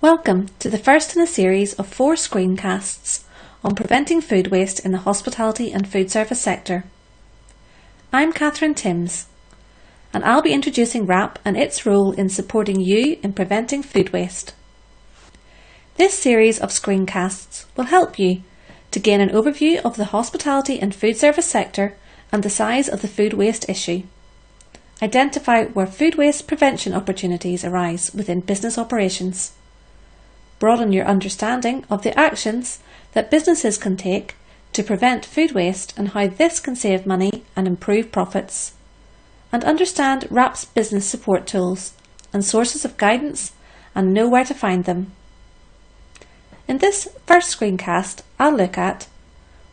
Welcome to the first in a series of 4 screencasts on preventing food waste in the hospitality and food service sector. I'm Catherine Timms, and I'll be introducing WRAP and its role in supporting you in preventing food waste. This series of screencasts will help you to gain an overview of the hospitality and food service sector and the size of the food waste issue. Identify where food waste prevention opportunities arise within business operations. Broaden your understanding of the actions that businesses can take to prevent food waste and how this can save money and improve profits. And understand WRAP's business support tools and sources of guidance and know where to find them. In this first screencast, I'll look at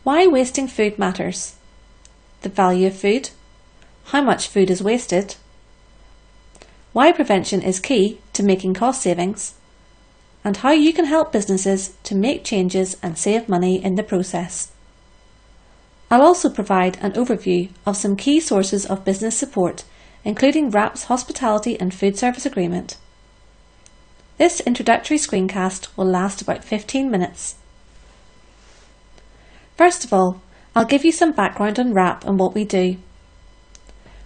why wasting food matters, the value of food, how much food is wasted, why prevention is key to making cost savings, and how you can help businesses to make changes and save money in the process. I'll also provide an overview of some key sources of business support, including WRAP's Hospitality and Food Service Agreement. This introductory screencast will last about 15 minutes. First of all, I'll give you some background on WRAP and what we do.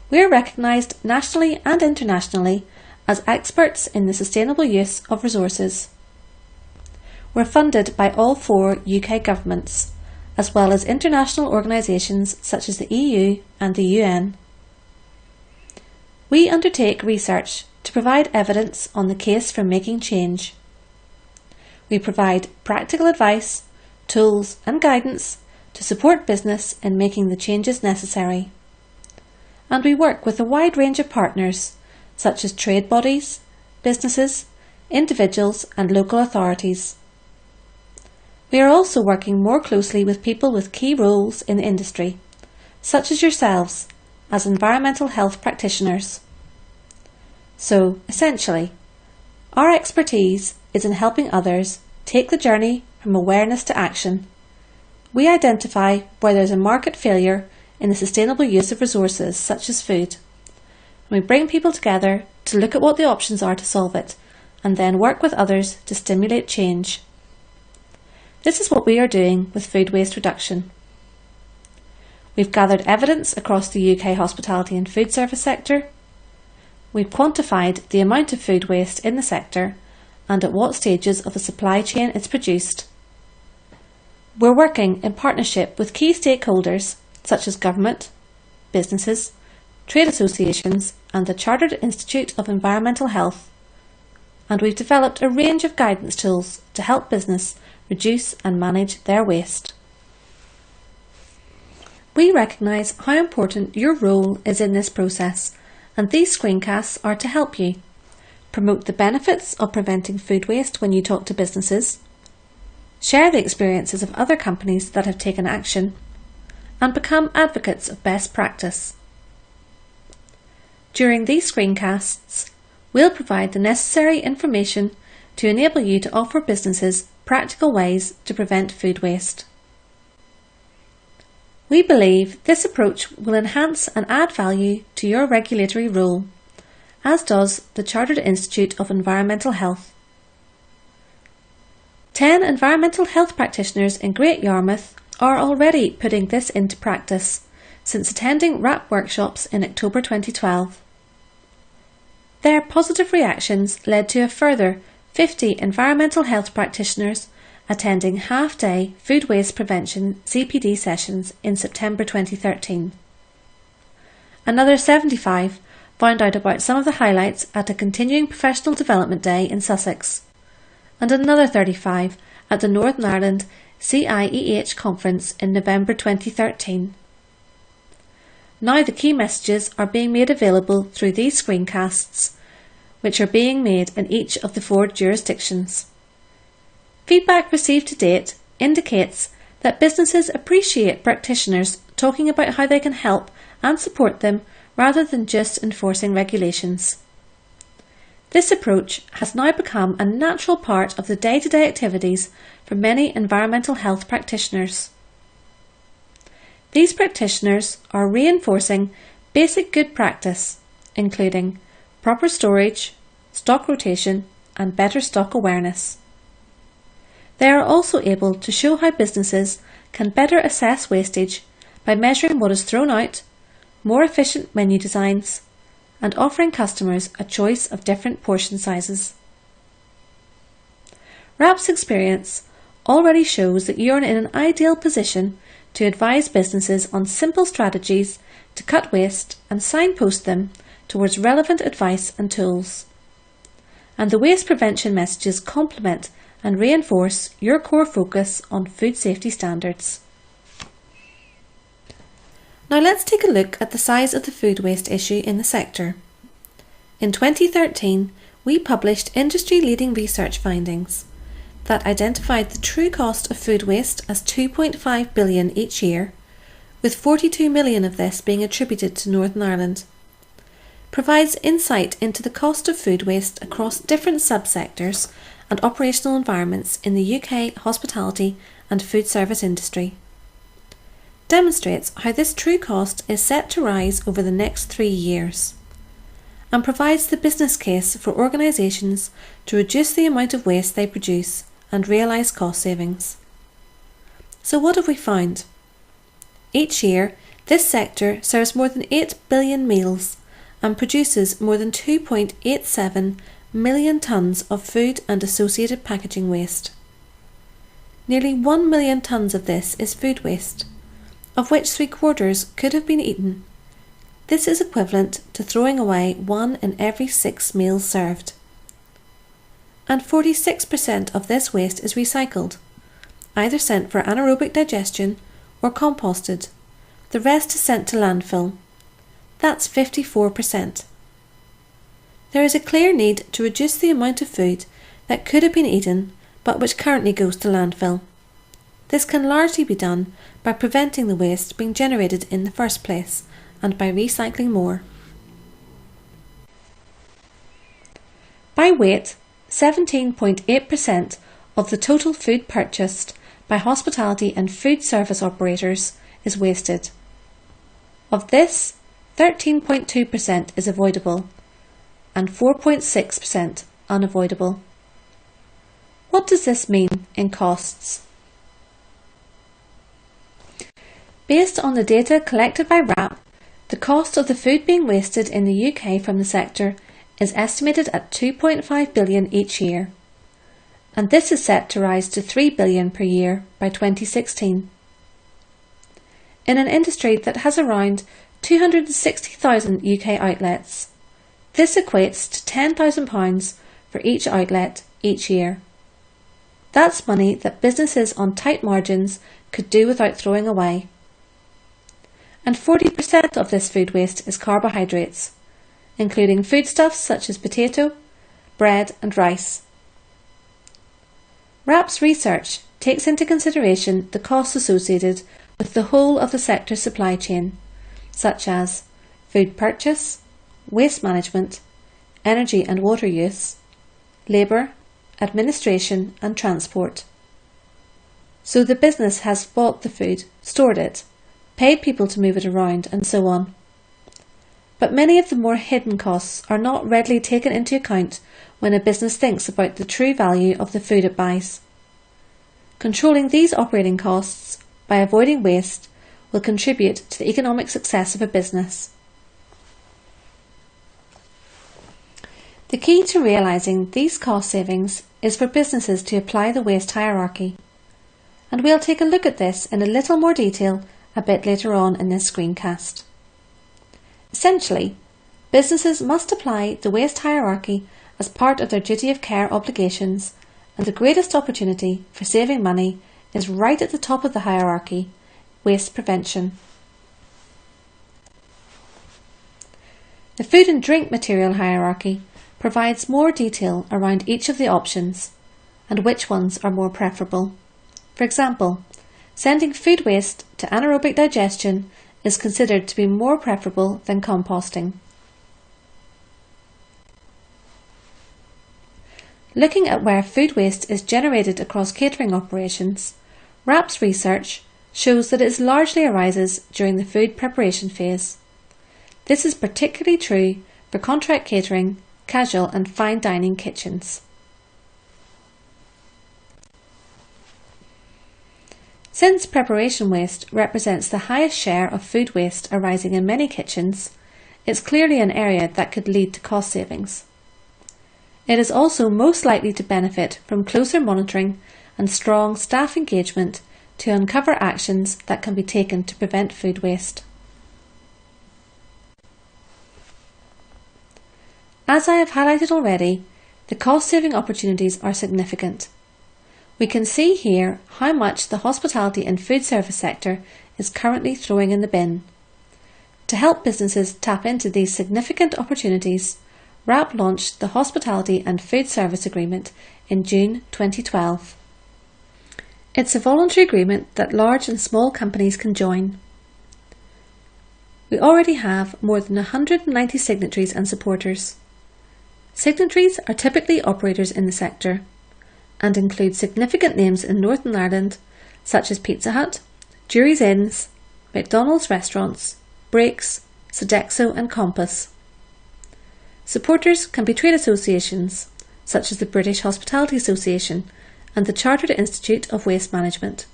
We are recognised nationally and internationally as experts in the sustainable use of resources. We're funded by all 4 UK governments, as well as international organisations such as the EU and the UN. We undertake research to provide evidence on the case for making change. We provide practical advice, tools and guidance to support business in making the changes necessary. And we work with a wide range of partners, such as trade bodies, businesses, individuals and local authorities. We are also working more closely with people with key roles in the industry, such as yourselves, as environmental health practitioners. So, essentially, our expertise is in helping others take the journey from awareness to action. We identify where there is a market failure in the sustainable use of resources such as food. And we bring people together to look at what the options are to solve it, and then work with others to stimulate change. This is what we are doing with food waste reduction. We've gathered evidence across the UK hospitality and food service sector. We've quantified the amount of food waste in the sector and at what stages of the supply chain it's produced. We're working in partnership with key stakeholders such as government, businesses, trade associations and the Chartered Institute of Environmental Health. And we've developed a range of guidance tools to help business reduce and manage their waste. We recognise how important your role is in this process, and these screencasts are to help you promote the benefits of preventing food waste when you talk to businesses, share the experiences of other companies that have taken action, and become advocates of best practice. During these screencasts, we'll provide the necessary information to enable you to offer businesses practical ways to prevent food waste. We believe this approach will enhance and add value to your regulatory role, as does the Chartered Institute of Environmental Health. 10 environmental health practitioners in Great Yarmouth are already putting this into practice since attending WRAP workshops in October 2012. Their positive reactions led to a further 50 environmental health practitioners attending half-day food waste prevention CPD sessions in September 2013. Another 75 found out about some of the highlights at a continuing professional development day in Sussex, and another 35 at the Northern Ireland CIEH conference in November 2013. Now the key messages are being made available through these screencasts, which are being made in each of the 4 jurisdictions. Feedback received to date indicates that businesses appreciate practitioners talking about how they can help and support them rather than just enforcing regulations. This approach has now become a natural part of the day-to-day activities for many environmental health practitioners. These practitioners are reinforcing basic good practice, including proper storage, stock rotation, and better stock awareness. They are also able to show how businesses can better assess wastage by measuring what is thrown out, more efficient menu designs, and offering customers a choice of different portion sizes. WRAP's experience already shows that you are in an ideal position to advise businesses on simple strategies to cut waste and signpost them towards relevant advice and tools. And the waste prevention messages complement and reinforce your core focus on food safety standards. Now let's take a look at the size of the food waste issue in the sector. In 2013, we published industry-leading research findings that identified the true cost of food waste as £2.5 billion each year, with 42 million of this being attributed to Northern Ireland. Provides insight into the cost of food waste across different subsectors and operational environments in the UK hospitality and food service industry. Demonstrates how this true cost is set to rise over the next 3 years, and provides the business case for organisations to reduce the amount of waste they produce and realise cost savings. So what have we found? Each year, this sector serves more than 8 billion meals and produces more than 2.87 million tonnes of food and associated packaging waste. Nearly 1 million tonnes of this is food waste, of which 3/4 could have been eaten. This is equivalent to throwing away 1 in every 6 meals served. And 46% of this waste is recycled, either sent for anaerobic digestion or composted. The rest is sent to landfill. That's 54%. There is a clear need to reduce the amount of food that could have been eaten but which currently goes to landfill. This can largely be done by preventing the waste being generated in the first place and by recycling more. By weight, 17.8% of the total food purchased by hospitality and food service operators is wasted. Of this, 13.2% is avoidable and 4.6% unavoidable. What does this mean in costs? Based on the data collected by WRAP, the cost of the food being wasted in the UK from the sector is estimated at 2.5 billion each year, and this is set to rise to 3 billion per year by 2016. In an industry that has around 260,000 UK outlets, this equates to £10,000 for each outlet each year. That's money that businesses on tight margins could do without throwing away. And 40% of this food waste is carbohydrates, including foodstuffs such as potato, bread and rice. WRAP's research takes into consideration the costs associated with the whole of the sector's supply chain, such as food purchase, waste management, energy and water use, labour, administration and transport. So the business has bought the food, stored it, paid people to move it around and so on. But many of the more hidden costs are not readily taken into account when a business thinks about the true value of the food it buys. Controlling these operating costs by avoiding waste will contribute to the economic success of a business. The key to realising these cost savings is for businesses to apply the waste hierarchy, and we'll take a look at this in a little more detail a bit later on in this screencast. Essentially, businesses must apply the waste hierarchy as part of their duty of care obligations, and the greatest opportunity for saving money is right at the top of the hierarchy: waste prevention. The food and drink material hierarchy provides more detail around each of the options and which ones are more preferable. For example, sending food waste to anaerobic digestion is considered to be more preferable than composting. Looking at where food waste is generated across catering operations, WRAP's research shows that it largely arises during the food preparation phase. This is particularly true for contract catering, casual and fine dining kitchens. Since preparation waste represents the highest share of food waste arising in many kitchens, it's clearly an area that could lead to cost savings. It is also most likely to benefit from closer monitoring and strong staff engagement to uncover actions that can be taken to prevent food waste. As I have highlighted already, the cost-saving opportunities are significant. We can see here how much the hospitality and food service sector is currently throwing in the bin. To help businesses tap into these significant opportunities, WRAP launched the Hospitality and Food Service Agreement in June 2012. It's a voluntary agreement that large and small companies can join. We already have more than 190 signatories and supporters. Signatories are typically operators in the sector and include significant names in Northern Ireland such as Pizza Hut, Jury's Inns, McDonald's restaurants, Brakes, Sodexo and Compass. Supporters can be trade associations such as the British Hospitality Association and the Chartered Institute of Waste Management,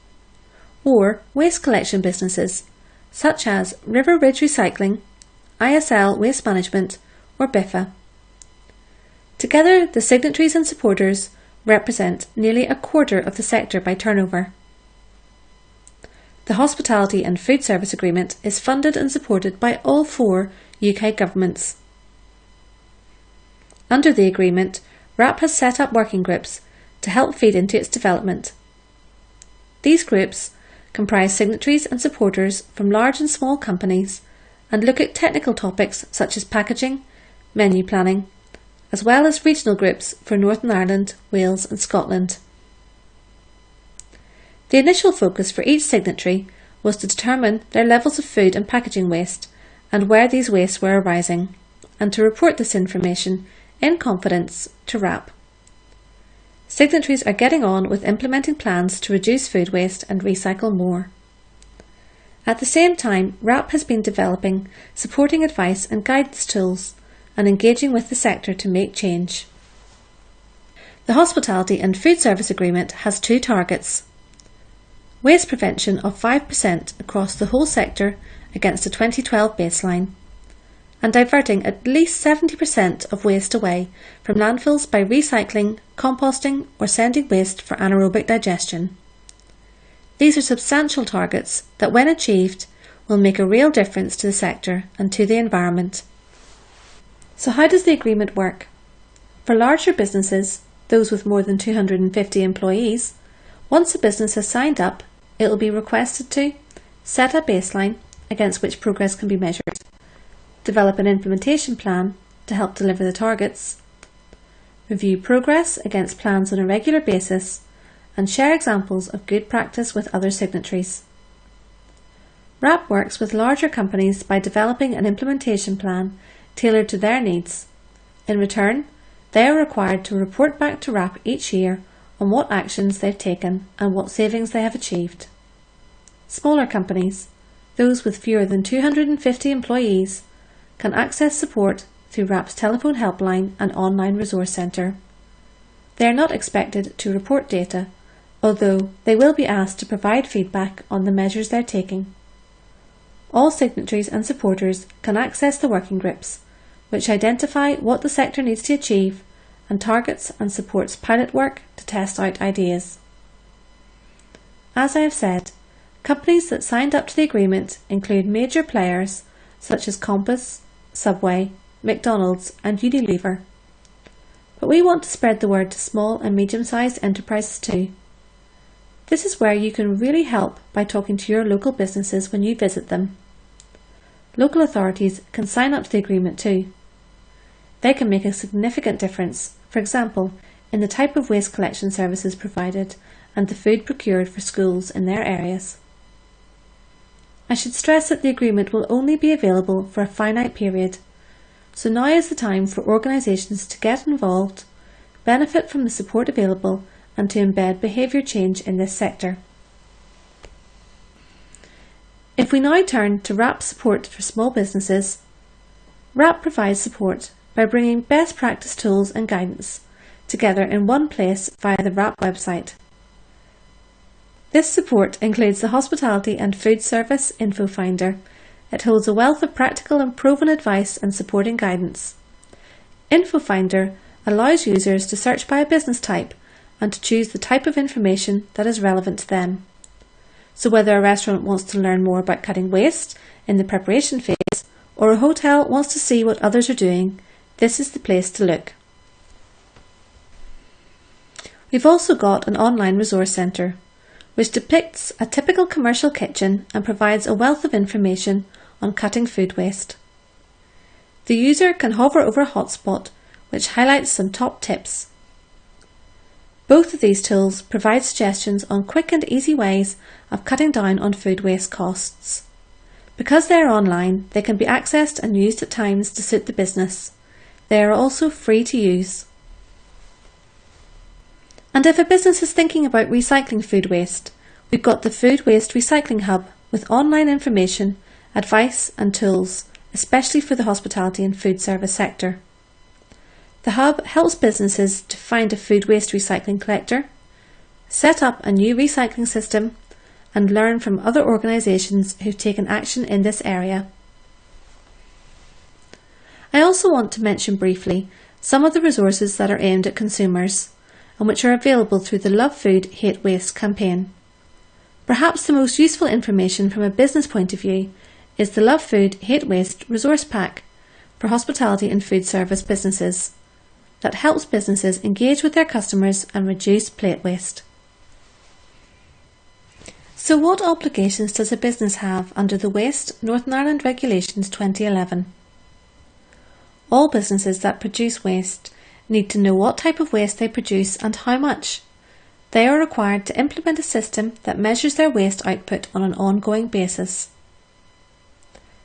or waste collection businesses such as River Ridge Recycling, ISL Waste Management or BIFA. Together, the signatories and supporters represent nearly a quarter of the sector by turnover. The Hospitality and Food Service Agreement is funded and supported by all 4 UK governments. Under the agreement, WRAP has set up working groups to help feed into its development. These groups comprise signatories and supporters from large and small companies and look at technical topics such as packaging, menu planning, as well as regional groups for Northern Ireland, Wales and Scotland. The initial focus for each signatory was to determine their levels of food and packaging waste and where these wastes were arising, and to report this information in confidence to WRAP. Signatories are getting on with implementing plans to reduce food waste and recycle more. At the same time, WRAP has been developing supporting advice and guidance tools and engaging with the sector to make change. The Hospitality and Food Service Agreement has 2 targets: waste prevention of 5% across the whole sector against a 2012 baseline, and diverting at least 70% of waste away from landfills by recycling, composting or sending waste for anaerobic digestion. These are substantial targets that, when achieved, will make a real difference to the sector and to the environment. So how does the agreement work? For larger businesses, those with more than 250 employees, once a business has signed up, it will be requested to set a baseline against which progress can be measured, develop an implementation plan to help deliver the targets, review progress against plans on a regular basis, and share examples of good practice with other signatories. WRAP works with larger companies by developing an implementation plan tailored to their needs. In return, they are required to report back to WRAP each year on what actions they've taken and what savings they have achieved. Smaller companies, those with fewer than 250 employees, can access support through WRAP's telephone helpline and online resource centre. They are not expected to report data, although they will be asked to provide feedback on the measures they're taking. All signatories and supporters can access the working groups, which identify what the sector needs to achieve and targets and supports pilot work to test out ideas. As I have said, companies that signed up to the agreement include major players such as Compass, Subway, McDonald's and Unilever. But we want to spread the word to small and medium-sized enterprises too. This is where you can really help by talking to your local businesses when you visit them. Local authorities can sign up to the agreement too. They can make a significant difference, for example, in the type of waste collection services provided and the food procured for schools in their areas. I should stress that the agreement will only be available for a finite period, so now is the time for organisations to get involved, benefit from the support available and to embed behaviour change in this sector. If we now turn to WRAP support for small businesses, WRAP provides support by bringing best practice tools and guidance together in one place via the WRAP website. This support includes the Hospitality and Food Service Info Finder. It holds a wealth of practical and proven advice and supporting guidance. Info Finder allows users to search by a business type and to choose the type of information that is relevant to them. So whether a restaurant wants to learn more about cutting waste in the preparation phase, or a hotel wants to see what others are doing, this is the place to look. We've also got an online resource centre, which depicts a typical commercial kitchen and provides a wealth of information on cutting food waste. The user can hover over a hotspot which highlights some top tips. Both of these tools provide suggestions on quick and easy ways of cutting down on food waste costs. Because they are online, they can be accessed and used at times to suit the business. They are also free to use. And if a business is thinking about recycling food waste, we've got the Food Waste Recycling Hub with online information, advice and tools, especially for the hospitality and food service sector. The Hub helps businesses to find a food waste recycling collector, set up a new recycling system, and learn from other organisations who've taken action in this area. I also want to mention briefly some of the resources that are aimed at consumers and which are available through the Love Food, Hate Waste campaign. Perhaps the most useful information from a business point of view is the Love Food, Hate Waste resource pack for hospitality and food service businesses that helps businesses engage with their customers and reduce plate waste. So what obligations does a business have under the Waste Northern Ireland Regulations 2011? All businesses that produce waste need to know what type of waste they produce and how much. They are required to implement a system that measures their waste output on an ongoing basis.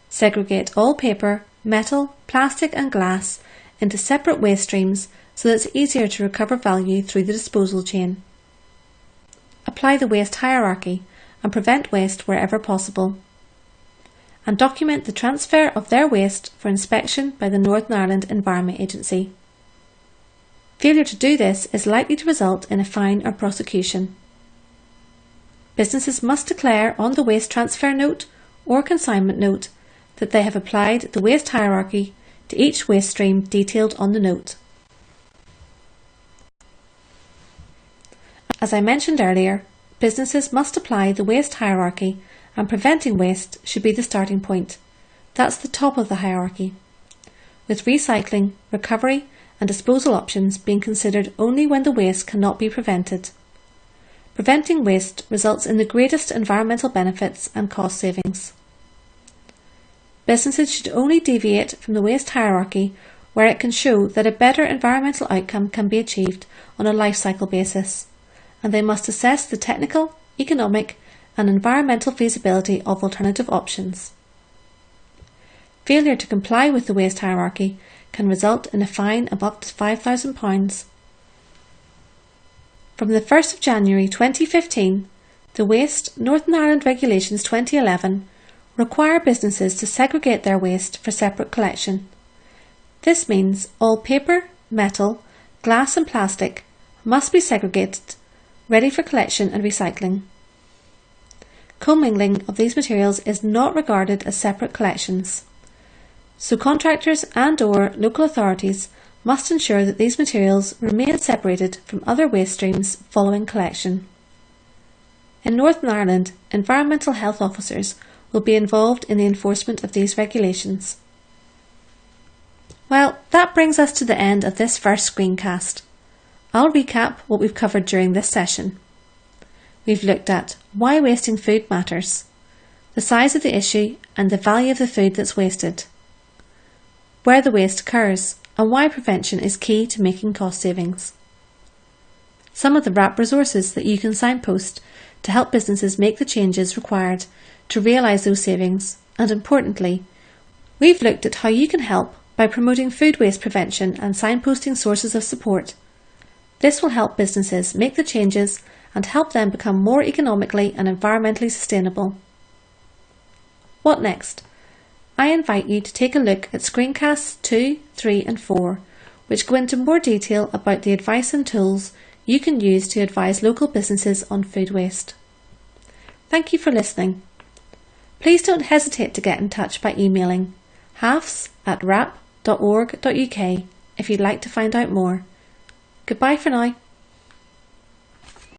Segregate all paper, metal, plastic and glass into separate waste streams so that it's easier to recover value through the disposal chain. Apply the waste hierarchy and prevent waste wherever possible. And document the transfer of their waste for inspection by the Northern Ireland Environment Agency. Failure to do this is likely to result in a fine or prosecution. Businesses must declare on the waste transfer note or consignment note that they have applied the waste hierarchy to each waste stream detailed on the note. As I mentioned earlier, businesses must apply the waste hierarchy, and preventing waste should be the starting point. That's the top of the hierarchy, with recycling, recovery and disposal options being considered only when the waste cannot be prevented. Preventing waste results in the greatest environmental benefits and cost savings. Businesses should only deviate from the waste hierarchy where it can show that a better environmental outcome can be achieved on a life cycle basis, and they must assess the technical, economic and environmental feasibility of alternative options. Failure to comply with the waste hierarchy can result in a fine of up to £5,000. From the 1st of January 2015, the Waste Northern Ireland Regulations 2011 require businesses to segregate their waste for separate collection. This means all paper, metal, glass and plastic must be segregated, ready for collection and recycling. Commingling of these materials is not regarded as separate collections, so contractors and/or local authorities must ensure that these materials remain separated from other waste streams following collection. In Northern Ireland, environmental health officers will be involved in the enforcement of these regulations. Well, that brings us to the end of this first screencast. I'll recap what we've covered during this session. We've looked at why wasting food matters, the size of the issue and the value of the food that's wasted, where the waste occurs and why prevention is key to making cost savings, some of the wrap resources that you can signpost to help businesses make the changes required to realise those savings, and importantly, we've looked at how you can help by promoting food waste prevention and signposting sources of support. This will help businesses make the changes and help them become more economically and environmentally sustainable. What next? I invite you to take a look at Screencasts 2, 3 and 4, which go into more detail about the advice and tools you can use to advise local businesses on food waste. Thank you for listening. Please don't hesitate to get in touch by emailing hafs@rap.org.uk if you'd like to find out more. Goodbye for now.